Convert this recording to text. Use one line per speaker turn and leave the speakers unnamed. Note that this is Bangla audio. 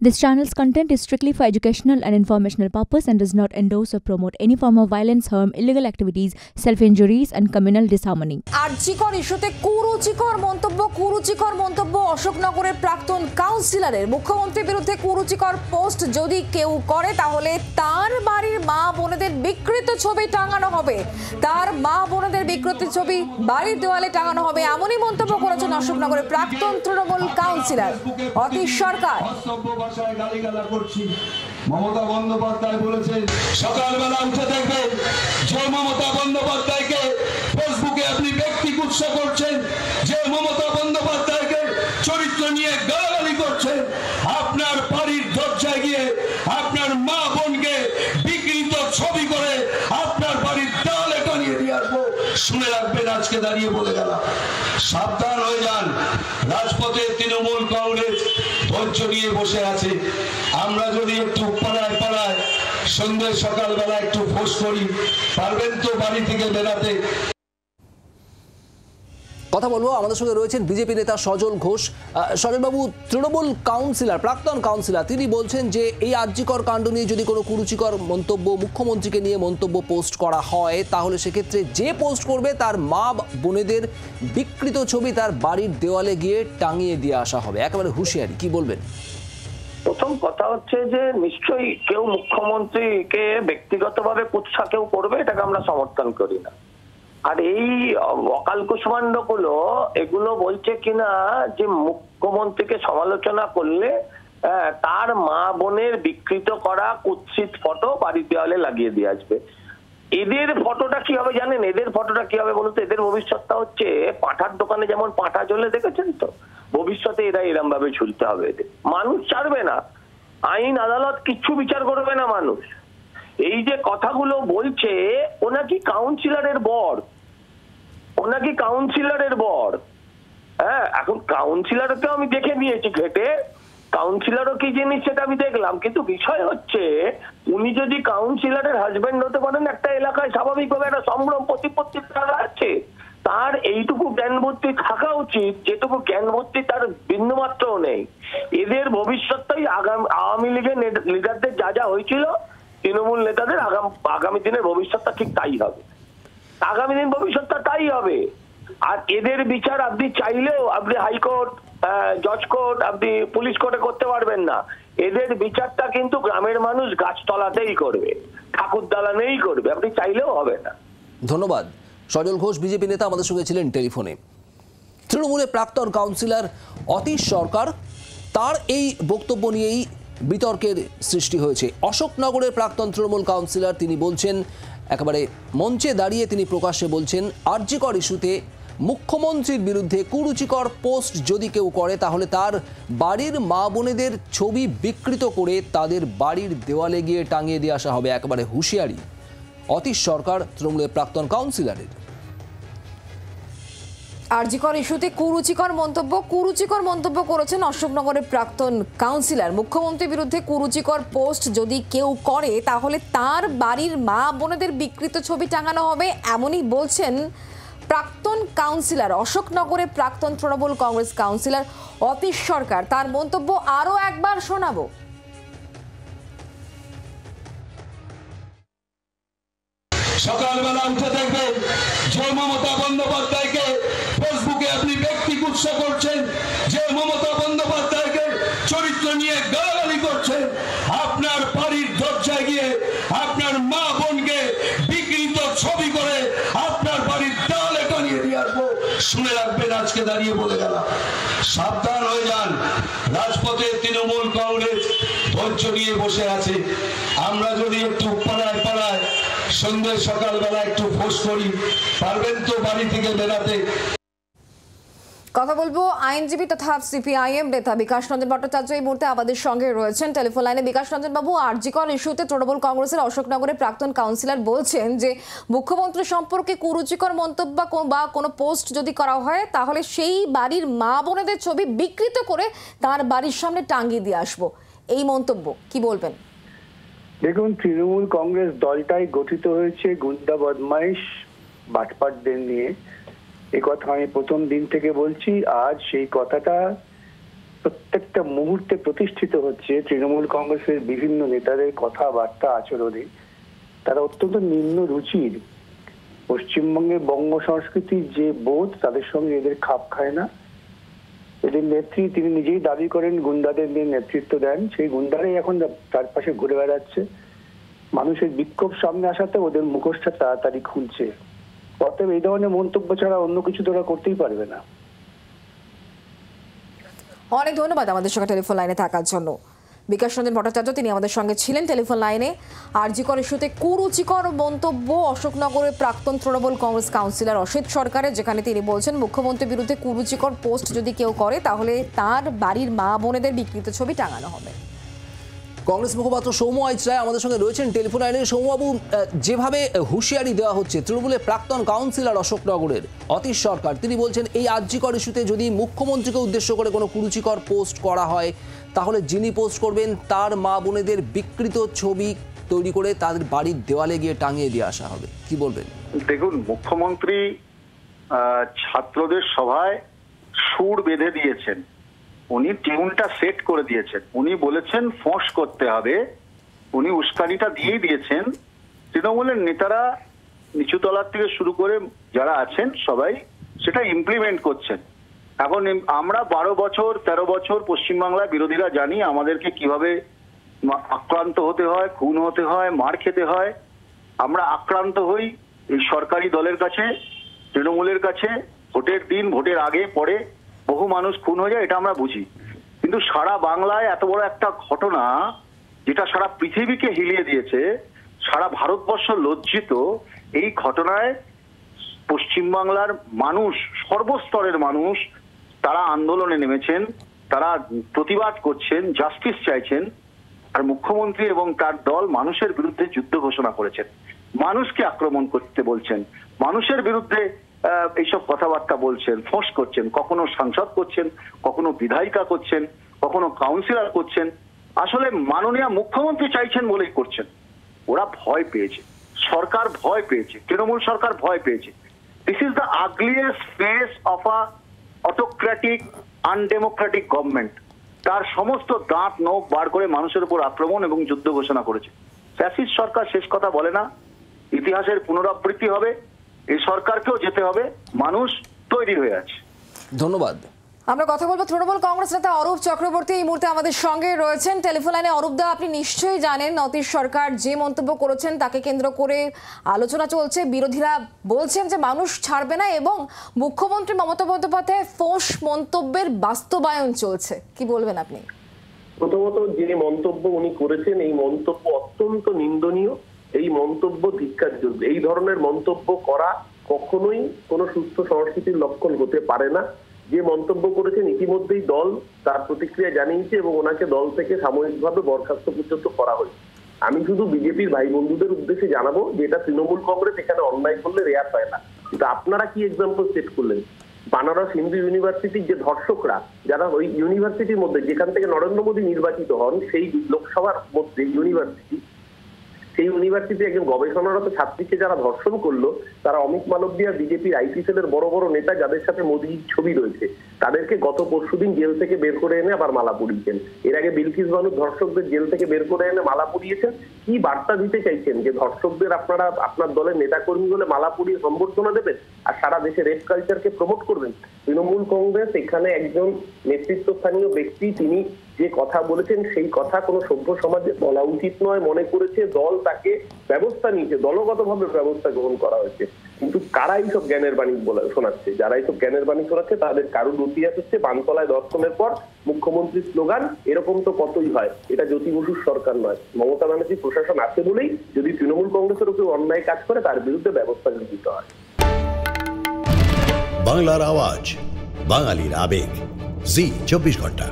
This channel's content is strictly for educational and informational purpose and does not endorse or promote any form of violence, harm, illegal activities, self-injuries and communal disharmony.
RG Kar ইস্যুতে কুরুচিকর মন্তব্য অশোকনগরের প্রাক্তন কাউন্সিলরের। মুখ্যমন্ত্রীর বিরুদ্ধে কুরুচিকর পোস্ট যদি কেউ করে তাহলে তার বাড়ির মা বোনেদের বিকৃত ছবি টাঙানো হবে। তার মা বোনেদের বিকৃত ছবি বাড়ির দেওয়ালে টাঙানো হবে, এমনই মন্তব্য করেছেন অশোকনগরের প্রাক্তন তৃণমূল কাউন্সিলর অতীশ সরকার।
মমতা বন্দ্যোপাধ্যায় বলেছেন সকালবেলা উঠে দেখবেন যে মমতা বন্দ্যোপাধ্যায়কে ফেসবুকে আপনি ব্যক্তি কুৎসা করছেন, যে মমতা বন্দ্যোপাধ্যায়কে চরিত্র নিয়ে গালাগালি করছেন, আপনার বাড়ির দরজায় গিয়ে আপনার মা বোনকে বিকৃত ছবি করে আপনার বাড়ির দেওয়ালে টানিয়ে দিয়ে আসবো। শুনে রাখবেন, আজকে দাঁড়িয়ে বলে গেলাম, সাবধান হয়ে যান। রাজপথে তৃণমূল কংগ্রেস ধৈর্য নিয়ে বসে আছে। আমরা যদি একটু পাড়ায় পাড়ায় সন্ধ্যে সকালবেলা একটু ফোর্স করি, পারবেন তো বাড়ি থেকে বেরাতে?
কথা বলবো, আমাদের সঙ্গে রয়েছেন বিজেপি নেতা সজল ঘোষ। সজলবাবু, তৃণমূল কাউন্সিলর, প্রাক্তন কাউন্সিলর, তিনি বলছেন যে এই আরজিকর কাণ্ড নিয়ে যদি কোনো কুরুচিকর মন্তব্য, মুখ্যমন্ত্রীকে নিয়ে মন্তব্য পোস্ট করা হয় তাহলে সেক্ষেত্রে যে পোস্ট করবে তার মা বোনেদের বিকৃত ছবি তার বাড়ির দেওয়ালে গিয়ে টাঙিয়ে দিয়ে আসা হবে। একেবারে হুঁশিয়ারি, কি বলবেন?
প্রথম কথা হচ্ছে যে নিশ্চয়ই কেউ মুখ্যমন্ত্রীকে ব্যক্তিগতভাবে কুৎসা কেউ করবে, এটাকে আমরা সমর্থন করি না। আর এই অকাল কুষ্মাণ্ড গুলো এগুলো বলছে কিনা যে মুখ্যমন্ত্রীকে সমালোচনা করলে তার মা বোনের বিকৃত করা কুৎসিত ফটো বাড়ির দেওয়ালে লাগিয়ে দিয়ে আসবে। এদের ফটোটা কি হবে জানেন? এদের ফটোটা কি হবে বলতো? এদের ভবিষ্যৎটা হচ্ছে পাঁঠার দোকানে যেমন পাঁঠা জ্বলে, দেখেছেন তো? ভবিষ্যতে এরা এরম ভাবে ঝুলতে হবে। এদের মানুষ ছাড়বে না, আইন আদালত কিচ্ছু বিচার করবে না মানুষ। এই যে কথাগুলো বলছে, ও নাকি কাউন্সিলরের বর, হ্যাঁ, এখন কাউন্সিলরকে আমি দেখে নিয়েছি ঘেটে, কাউন্সিলরও কি জিনিস সেটা আমি দেখলাম, কিন্তু বিষয় হচ্ছে উনি যদি কাউন্সিলরের হাজবেন্ড হতে পারেন, একটা এলাকায় স্বাভাবিকভাবে একটা সম্ভ্রম প্রতিপত্তি আছে, তার এইটুকু জ্ঞান বুদ্ধি থাকা উচিত যেটুকু জ্ঞান বুদ্ধি তার বিন্দুমাত্রও নেই। এদের ভবিষ্যৎটাই আওয়ামী লীগের লিডারদের যা যা হয়েছিল, তৃণমূল নেতাদের আগামী দিনের ভবিষ্যৎটা ঠিক তাই হবে। আগামী দিন ভবিষ্যৎটা তাই হবে। আর এদের বিচার আপনি চাইলেও আপনি হাইকোর্ট, জজ কোর্ট, আপনি পুলিশ কোর্টে করতে পারবেন না। এদের বিচারটা কিন্তু গ্রামের মানুষ গাছতলাতেই করবে, ঠাকুর দালানেই করবে, আপনি চাইলেও হবে না।
ধন্যবাদ। সজল ঘোষ বিজেপি নেতা আমাদের সঙ্গে ছিলেন টেলিফোনে। তৃণমূলের প্রাক্তন কাউন্সিলর অতীশ সরকার, তার এই বক্তব্য নিয়েই বিতর্কের সৃষ্টি হয়েছে। অশোকনগরের প্রাক্তন তৃণমূল কাউন্সিলর, তিনি বলছেন, একেবারে মঞ্চে দাঁড়িয়ে তিনি প্রকাশ্যে বলছেন, আরজিকর ইস্যুতে মুখ্যমন্ত্রীর বিরুদ্ধে কুরুচিকর পোস্ট যদি কেউ করে তাহলে তার বাড়ির মা বোনেদের ছবি বিকৃত করে তাদের বাড়ির দেওয়ালে গিয়ে টাঙিয়ে দিয়ে আসা হবে। একেবারে হুঁশিয়ারি অতীশ সরকার তৃণমূলের প্রাক্তন কাউন্সিলরের।
আরজিকর ইস্যুতে কুরুচিকর মন্তব্য করেছেন অশোকনগরের প্রাক্তন কাউন্সিলর। মুখ্যমন্ত্রীর বিরুদ্ধে কুরুচিকর পোস্ট যদি কেউ করে তাহলে তার বাড়ির মা বোনেদের বিকৃত ছবি টাঙানো হবে, এমনই বলছেন প্রাক্তন কাউন্সিলর, অশোকনগরের প্রাক্তন তৃণমূল কংগ্রেস কাউন্সিলর অতীশ সরকার। তার মন্তব্য আরো একবার শোনাবো।
সকালবেলা উঠে দেখবেন যে মমতা বন্দ্যোপাধ্যায়কে ফেসবুকে আপনি ব্যক্তি কুৎসা করছেন, যে মমতা বন্দ্যোপাধ্যায়কে চরিত্র নিয়ে গালাগালি করছেন, আপনার বাড়ির দরজায় গিয়ে আপনার মা বোনকে বিকৃত ছবি করে আপনার বাড়ির দেওয়ালে টানিয়ে দিয়ে আসবো। শুনে রাখবেন, আজকে দাঁড়িয়ে বলে গেলাম, সাবধান হয়ে যান। রাজপথে তৃণমূল কংগ্রেস ধৈর্য নিয়ে বসে আছে। আমরা যদি একটু পাড়ায় পাড়ায় সন্ধ্যে সকালবেলা একটু ফোর্স করি, পারবেন তো বাড়ি থেকে বেরাতে?
কথা বলবো আইনজীবী তথা সিপিআইএম নেতা বিকাশ রঞ্জন ভট্টাচার্য এই মুহূর্তে আমাদের সঙ্গে রয়েছেন টেলিফোন লাইনে। বিকাশ রঞ্জন বাবু, আরজিকর ইস্যুতে তৃণমূল কংগ্রেসের অশোকনগরের প্রাক্তন কাউন্সিলর বলছেন যে মুখ্যমন্ত্রী সম্পর্কে কুরুচিকর মন্তব্য বা কোনো পোস্ট যদি করা হয় তাহলে সেই বাড়ির মা বোনেদের ছবি বিকৃত করে তার বাড়ির সামনে টাঙিয়ে দিয়ে আসবো, এই মন্তব্য কি বলবেন?
দেখুন, তৃণমূল কংগ্রেস দলটাই গঠিত হয়েছে গুন্ডা বদমাইশ বাটপাটদের নিয়ে। এই কথা আমি প্রথম দিন থেকে বলছি। আজ সেই কথাটা প্রত্যেকটা মুহূর্তে প্রতিষ্ঠিত হচ্ছে তৃণমূল কংগ্রেসের বিভিন্ন নেতাদের কথাবার্তা আচরণে। তারা অত্যন্ত নিম্ন রুচির, পশ্চিমবঙ্গের বঙ্গ সংস্কৃতির যে বোধ তাদের সঙ্গে এদের খাপ খায় না। এদের নেত্রী, তিনি নিজেই দাবি করেন গুন্ডাদের নিয়ে নেতৃত্ব দেন, সেই গুন্ডারাই এখন চারপাশে ঘুরে বেড়াচ্ছে। মানুষের বিক্ষোভ সামনে আসাতে ওদের মুখোশটা তাড়াতাড়ি খুলছে। অতএব এই ধরনের মন্তব্য ছাড়া অন্য কিছু তো ওরা করতেই পারবে না।
অনেক ধন্যবাদ আমাদের সঙ্গে টেলিফোন লাইনে থাকার জন্য। বিকাশ রঞ্জন ভট্টাচার্য তিনি আমাদের সঙ্গে ছিলেন টেলিফোন লাইনে। আরজিকর ইস্যুতে কুরুচিকর মন্তব্য অশোকনগরের প্রাক্তন তৃণমূল কংগ্রেস কাউন্সিলর অসিত সরকারের, যেখানে তিনি বলছেন মুখ্যমন্ত্রীর বিরুদ্ধে কুরুচিকর পোস্ট যদি কেউ করে তাহলে তার বাড়ির মা বোনেদের বিকৃত ছবি টাঙানো হবে।
কংগ্রেস মুখপাত্র সৌম্য আইচ রায় আমাদের সঙ্গে রয়েছেন টেলিফোন লাইনে। সৌম্যবাবু, যেভাবে হুঁশিয়ারি দেওয়া হচ্ছে তৃণমূলের প্রাক্তন কাউন্সিলর অশোকনগরের অতীশ সরকার, তিনি বলছেন এই আরজিকর ইস্যুতে যদি মুখ্যমন্ত্রীকে উদ্দেশ্য করে কোনো কুরুচিকর পোস্ট করা হয় তাহলে যিনি পোস্ট করবেন তার মা বোনেদের বিকৃত ছবি তৈরি করে তাদের বাড়ির দেওয়ালে গিয়ে টাঙিয়ে দিয়ে আসা হবে। কি বলবেন?
দেখুন, মুখ্যমন্ত্রী ছাত্রদের সভায় সুর বেঁধে দিয়েছেন, উনি টিউনটা সেট করে দিয়েছেন, উনি বলেছেন ফোঁস করতে হবে, উনি উস্কানিটা দিয়ে দিয়েছেন। তৃণমূলের নেতারা নিচুতলার থেকে শুরু করে যারা আছেন সবাই সেটা ইমপ্লিমেন্ট করছেন। এখন আমরা 12 বছর 13 বছর পশ্চিমবাংলায় বিরোধীরা জানি আমাদেরকে কিভাবে আক্রান্ত হতে হয়, খুন হতে হয়, মার খেতে হয়। আমরা আক্রান্ত হই এই সরকারি দলের কাছে, তৃণমূলের কাছে। ভোটের দিন, ভোটের আগে পরে বহু মানুষ খুন হয়ে যায়, এটা আমরা বুঝি। কিন্তু সারা বাংলায় এত বড় একটা ঘটনা যেটা সারা পৃথিবীকে হিলিয়ে দিয়েছে, সারা ভারতবর্ষ লজ্জিত, এই ঘটনায় পশ্চিমবাংলার মানুষ, সর্বস্তরের মানুষ তারা আন্দোলনে নেমেছেন, তারা প্রতিবাদ করছেন, জাস্টিস চাইছেন। আর মুখ্যমন্ত্রী এবং তার দল মানুষের বিরুদ্ধে যুদ্ধ ঘোষণা করেছেন, মানুষকে আক্রমণ করতে বলছেন, মানুষের বিরুদ্ধে এইসব কথাবার্তা বলছেন, ফোঁস করছেন। কখনো সাংসদ করছেন, কখনো বিধায়িকা করছেন, কখনো কাউন্সিলর করছেন। আসলে মাননীয় মুখ্যমন্ত্রী চাইছেন বলেই করছেন। ওরা ভয় পেয়েছে, সরকার ভয় পেয়েছে, তৃণমূল সরকার ভয় পেয়েছে। This is the ugliest face of a autocratic undemocratic government. তার সমস্ত দাঁত নখ বার করে মানুষের উপর আক্রমণ এবং যুদ্ধ ঘোষণা করেছে। ফ্যাসিস্ট সরকার শেষ কথা বলে না, ইতিহাসের পুনরাবৃত্তি হবে, এই সরকারকেও যেতে হবে, মানুষ তৈরি হয়ে আছে।
ধন্যবাদ।
আমরা কথা বলবো তৃণমূল কংগ্রেস নেতা অরূপ চক্রবর্তী এই মুহূর্তে আমাদের সঙ্গে রয়েছেন টেলিফোন লাইনে। অরূপ দা, আপনি নিশ্চয়ই জানেন অতীশ সরকার যে মন্তব্য করেছেন তাকে কেন্দ্র করে আলোচনা চলছে। বিরোধীরা বলছেন যে মানুষ ছাড়বে না এবং মুখ্যমন্ত্রী মমতা বন্দ্যোপাধ্যায়ের ফোঁস মন্তব্যের বাস্তবায়ন চলছে। কি বলবেন আপনি?
প্রথমত, যে মন্তব্য উনি করেছেন এই মন্তব্য অত্যন্ত নিন্দনীয়, এই মন্তব্য ধিক্কারযোগ্য। এই ধরনের মন্তব্য করা কখনোই কোনো সুস্থ সংস্কৃতির লক্ষণ হতে পারে না। যে মন্তব্য করেছেন ইতিমধ্যেই দল তার প্রতিক্রিয়া জানিয়েছে এবং ওনাকে দল থেকে সাময়িকভাবে বরখাস্ত পর্যন্ত করা হয়েছে। আমি শুধু বিজেপির ভাই বন্ধুদের উদ্দেশ্যে জানাবো যে এটা তৃণমূল কংগ্রেস এখানে অন্যায় করলে রেয়ার পায় না। কিন্তু আপনারা কি এক্সাম্পল সেট করলেন? বানারস হিন্দু ইউনিভার্সিটির যে ধর্ষকরা, যারা ওই ইউনিভার্সিটির মধ্যে যেখান থেকে নরেন্দ্র মোদী নির্বাচিত হন, সেই লোকসভার মধ্যে ইউনিভার্সিটি, সেই ইউনিভার্সিটি একজন গবেষণারত ছাত্রীকে যারা ধর্ষণ করলো তারা অমিত মালব্যা, বিজেপির আইটি সেলের বড় বড় নেতা যাদের সাথে মোদীর ছবি রয়েছে, তাদেরকে গত পরশুদিন জেল থেকে বের করে এনে আবার মালা পরিয়েছেন। এর আগে বিলকিস বানুর ধর্ষকদের জেল থেকে বের করে এনে মালা পরিয়েছেন। কি বার্তা দিতে চাইছেন যে ধর্ষকদের আপনারা আপনার দলের নেতাকর্মী বলে মালা পরিয়ে সম্বর্ধনা দেবেন আর সারা দেশে রেপ কালচারকে প্রমোট করবেন? তৃণমূল কংগ্রেস এখানে একজন নেতৃত্বস্থানীয় ব্যক্তি, তিনি যে কথা বলেছেন সেই কথা কোনো সভ্য সমাজে বলা উচিত নয় মনে করেছে দল, তাকে ব্যবস্থা নিয়েছে, দলগতভাবে ব্যবস্থা গ্রহণ করা হয়েছে। কিন্তু কারা এইসব জ্ঞানের বাণী শোনাচ্ছে? যারা এইসব জ্ঞানের বাণী শোনাচ্ছে তাদের কারুর ইতিহাস হচ্ছে বানতলায় দর্শনের পর মুখ্যমন্ত্রীর স্লোগান। এরকম তো কতই হয়, এটা জ্যোতি বসুর সরকার নয়, মমতা ব্যানার্জি প্রশাসন আছে বলেই যদি তৃণমূল কংগ্রেসের কেউ অন্যায় কাজ করে তার বিরুদ্ধে ব্যবস্থা গৃহীত হয়।
বাংলার আওয়াজ, বাঙালির আবেগ, জি 24 ঘন্টা।